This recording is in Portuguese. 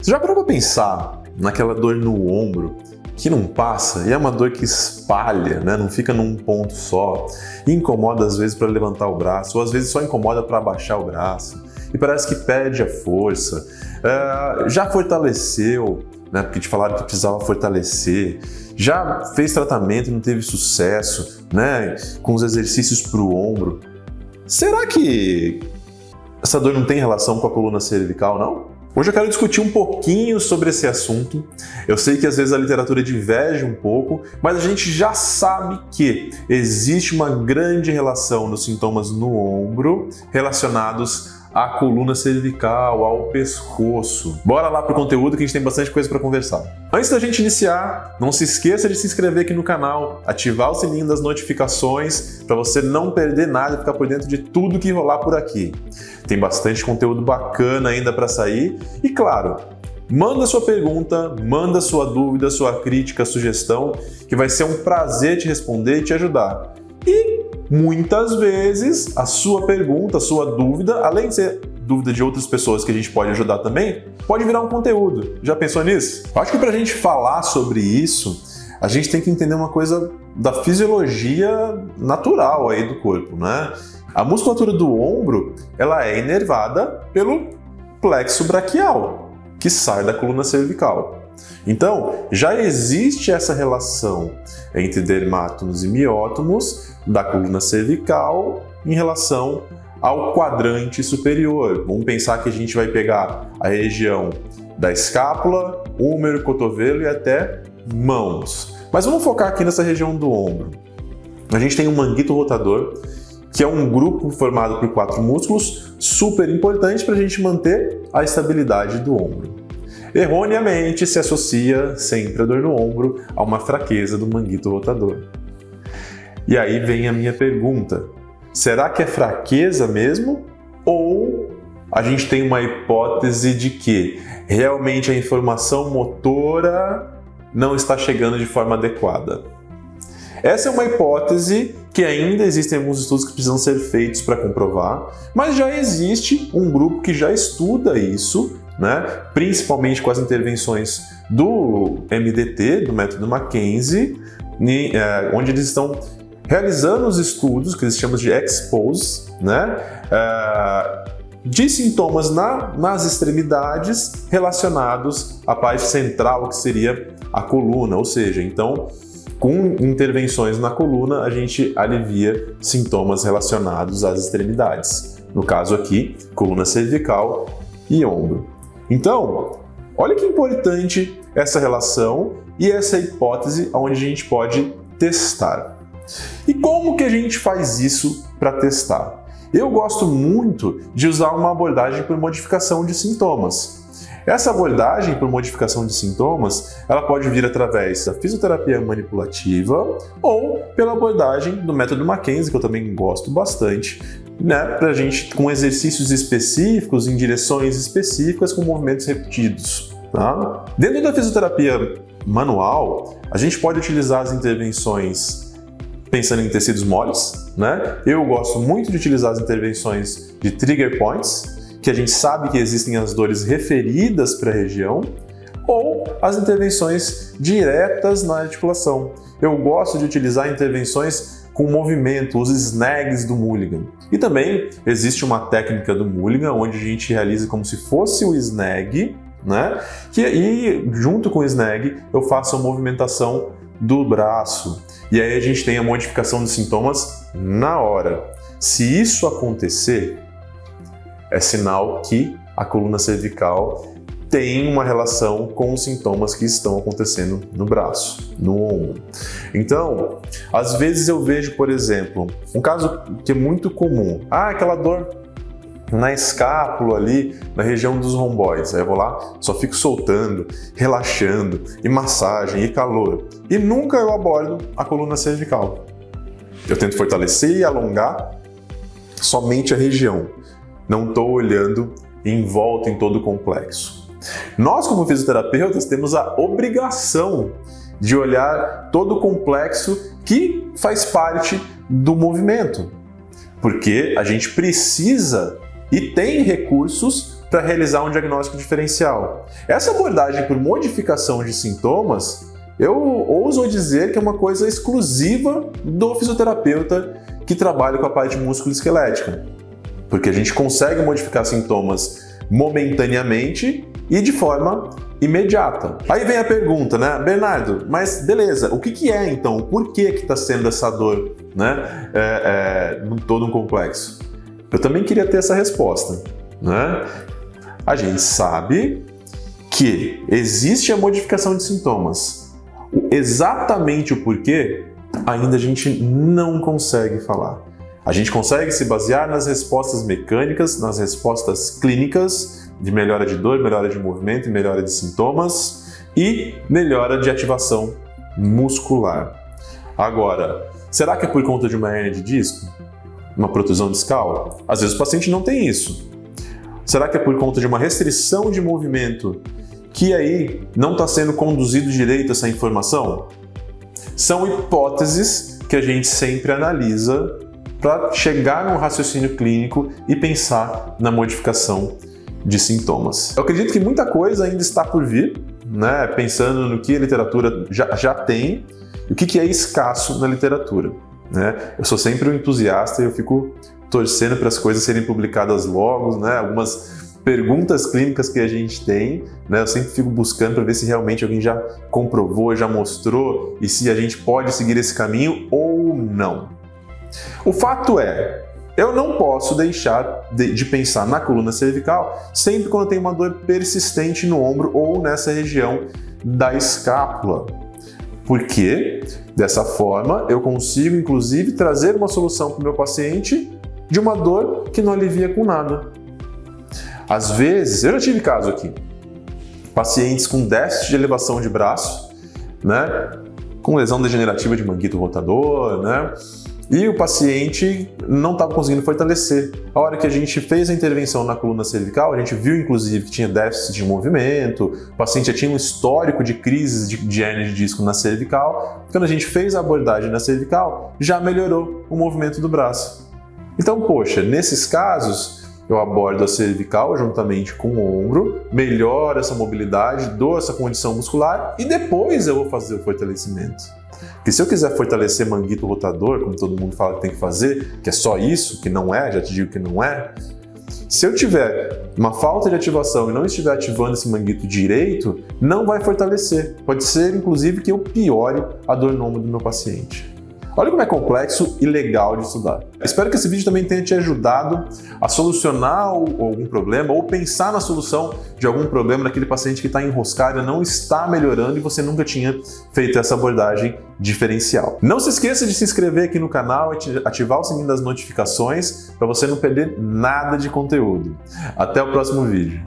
Você já parou para pensar naquela dor no ombro que não passa e é uma dor que espalha, né? Não fica num ponto só, e incomoda às vezes para levantar o braço, ou às vezes só incomoda para abaixar o braço e parece que perde a força, já fortaleceu, né? Porque te falaram que precisava fortalecer, já fez tratamento e não teve sucesso, né? Com os exercícios para o ombro. Será que essa dor não tem relação com a coluna cervical, não? Hoje eu quero discutir um pouquinho sobre esse assunto. Eu sei que às vezes a literatura diverge um pouco, mas a gente já sabe que existe uma grande relação dos sintomas no ombro relacionados à coluna cervical, ao pescoço. Bora lá pro conteúdo que a gente tem bastante coisa para conversar. Antes da gente iniciar, não se esqueça de se inscrever aqui no canal, ativar o sininho das notificações para você não perder nada e ficar por dentro de tudo que rolar por aqui. Tem bastante conteúdo bacana ainda para sair e, claro, manda sua pergunta, manda sua dúvida, sua crítica, sugestão, que vai ser um prazer te responder e te ajudar. E muitas vezes a sua pergunta, a sua dúvida, além de ser dúvida de outras pessoas que a gente pode ajudar também, pode virar um conteúdo. Já pensou nisso? Acho que para a gente falar sobre isso, a gente tem que entender uma coisa da fisiologia natural aí do corpo, né? A musculatura do ombro, ela é inervada pelo plexo braquial, que sai da coluna cervical. Então, já existe essa relação entre dermátomos e miótomos da coluna cervical em relação ao quadrante superior. Vamos pensar que a gente vai pegar a região da escápula, húmero, cotovelo e até mãos. Mas vamos focar aqui nessa região do ombro. A gente tem um manguito rotador, que é um grupo formado por 4 músculos, super importante para a gente manter a estabilidade do ombro. Erroneamente se associa sempre a dor no ombro a uma fraqueza do manguito rotador. E aí vem a minha pergunta: será que é fraqueza mesmo? Ou a gente tem uma hipótese de que realmente a informação motora não está chegando de forma adequada? Essa é uma hipótese que ainda existem alguns estudos que precisam ser feitos para comprovar, mas já existe um grupo que já estuda isso, né? Principalmente com as intervenções do MDT, do método Mackenzie, onde eles estão realizando os estudos que eles chamam de expose, né? De sintomas nas extremidades relacionados à parte central, que seria a coluna, ou seja, então, com intervenções na coluna, a gente alivia sintomas relacionados às extremidades. No caso aqui, coluna cervical e ombro. Então, olha que importante essa relação e essa hipótese onde a gente pode testar. E como que a gente faz isso para testar? Eu gosto muito de usar uma abordagem por modificação de sintomas. Essa abordagem por modificação de sintomas, ela pode vir através da fisioterapia manipulativa ou pela abordagem do método Mackenzie, que eu também gosto bastante, né, pra gente com exercícios específicos, em direções específicas, com movimentos repetidos. Tá? Dentro da fisioterapia manual, a gente pode utilizar as intervenções pensando em tecidos moles, né? Eu gosto muito de utilizar as intervenções de trigger points, que a gente sabe que existem as dores referidas para a região, ou as intervenções diretas na articulação. Eu gosto de utilizar intervenções com movimento, os snags do Mulligan. E também existe uma técnica do Mulligan, onde a gente realiza como se fosse o snag, né? E junto com o snag eu faço a movimentação do braço. E aí a gente tem a modificação de sintomas na hora. Se isso acontecer, é sinal que a coluna cervical tem uma relação com os sintomas que estão acontecendo no braço, no ombro. Então, às vezes eu vejo, por exemplo, um caso que é muito comum. Aquela dor na escápula ali, na região dos romboides. Aí eu vou lá, só fico soltando, relaxando, e massagem, e calor. E nunca eu abordo a coluna cervical. Eu tento fortalecer e alongar somente a região. Não estou olhando em volta em todo o complexo. Nós, como fisioterapeutas, temos a obrigação de olhar todo o complexo que faz parte do movimento, porque a gente precisa e tem recursos para realizar um diagnóstico diferencial. Essa abordagem por modificação de sintomas, eu ouso dizer que é uma coisa exclusiva do fisioterapeuta que trabalha com a parte musculoesquelética, porque a gente consegue modificar sintomas momentaneamente e de forma imediata. Aí vem a pergunta, né? Bernardo, mas beleza, o que é então? O porquê que está sendo essa dor, né? Todo um complexo? Eu também queria ter essa resposta, né? A gente sabe que existe a modificação de sintomas. Exatamente o porquê, ainda a gente não consegue falar. A gente consegue se basear nas respostas mecânicas, nas respostas clínicas de melhora de dor, melhora de movimento e melhora de sintomas e melhora de ativação muscular. Agora, será que é por conta de uma hérnia de disco? Uma protusão discal? Às vezes o paciente não tem isso. Será que é por conta de uma restrição de movimento que aí não está sendo conduzido direito essa informação? São hipóteses que a gente sempre analisa para chegar num raciocínio clínico e pensar na modificação de sintomas. Eu acredito que muita coisa ainda está por vir, né? Pensando no que a literatura já tem e o que é escasso na literatura, né? Eu sou sempre um entusiasta e eu fico torcendo para as coisas serem publicadas logo, né? Algumas perguntas clínicas que a gente tem, né? Eu sempre fico buscando para ver se realmente alguém já comprovou, já mostrou e se a gente pode seguir esse caminho ou não. O fato é, eu não posso deixar de pensar na coluna cervical sempre quando eu tenho uma dor persistente no ombro ou nessa região da escápula. Porque, dessa forma, eu consigo, inclusive, trazer uma solução para o meu paciente de uma dor que não alivia com nada. Às vezes, eu já tive caso aqui, pacientes com déficit de elevação de braço, né, com lesão degenerativa de manguito rotador, né, e o paciente não estava conseguindo fortalecer. A hora que a gente fez a intervenção na coluna cervical, a gente viu inclusive que tinha déficit de movimento, o paciente já tinha um histórico de crises de hérnia de disco na cervical. Quando a gente fez a abordagem na cervical, já melhorou o movimento do braço. Então, poxa, nesses casos, eu abordo a cervical juntamente com o ombro, melhoro essa mobilidade, dou essa condição muscular e depois eu vou fazer o fortalecimento. Porque se eu quiser fortalecer manguito rotador, como todo mundo fala que tem que fazer, que é só isso, que não é, já te digo que não é, se eu tiver uma falta de ativação e não estiver ativando esse manguito direito, não vai fortalecer. Pode ser, inclusive, que eu piore a dor no ombro do meu paciente. Olha como é complexo e legal de estudar. Espero que esse vídeo também tenha te ajudado a solucionar algum problema ou pensar na solução de algum problema daquele paciente que está enroscado, não está melhorando e você nunca tinha feito essa abordagem diferencial. Não se esqueça de se inscrever aqui no canal e ativar o sininho das notificações para você não perder nada de conteúdo. Até o próximo vídeo.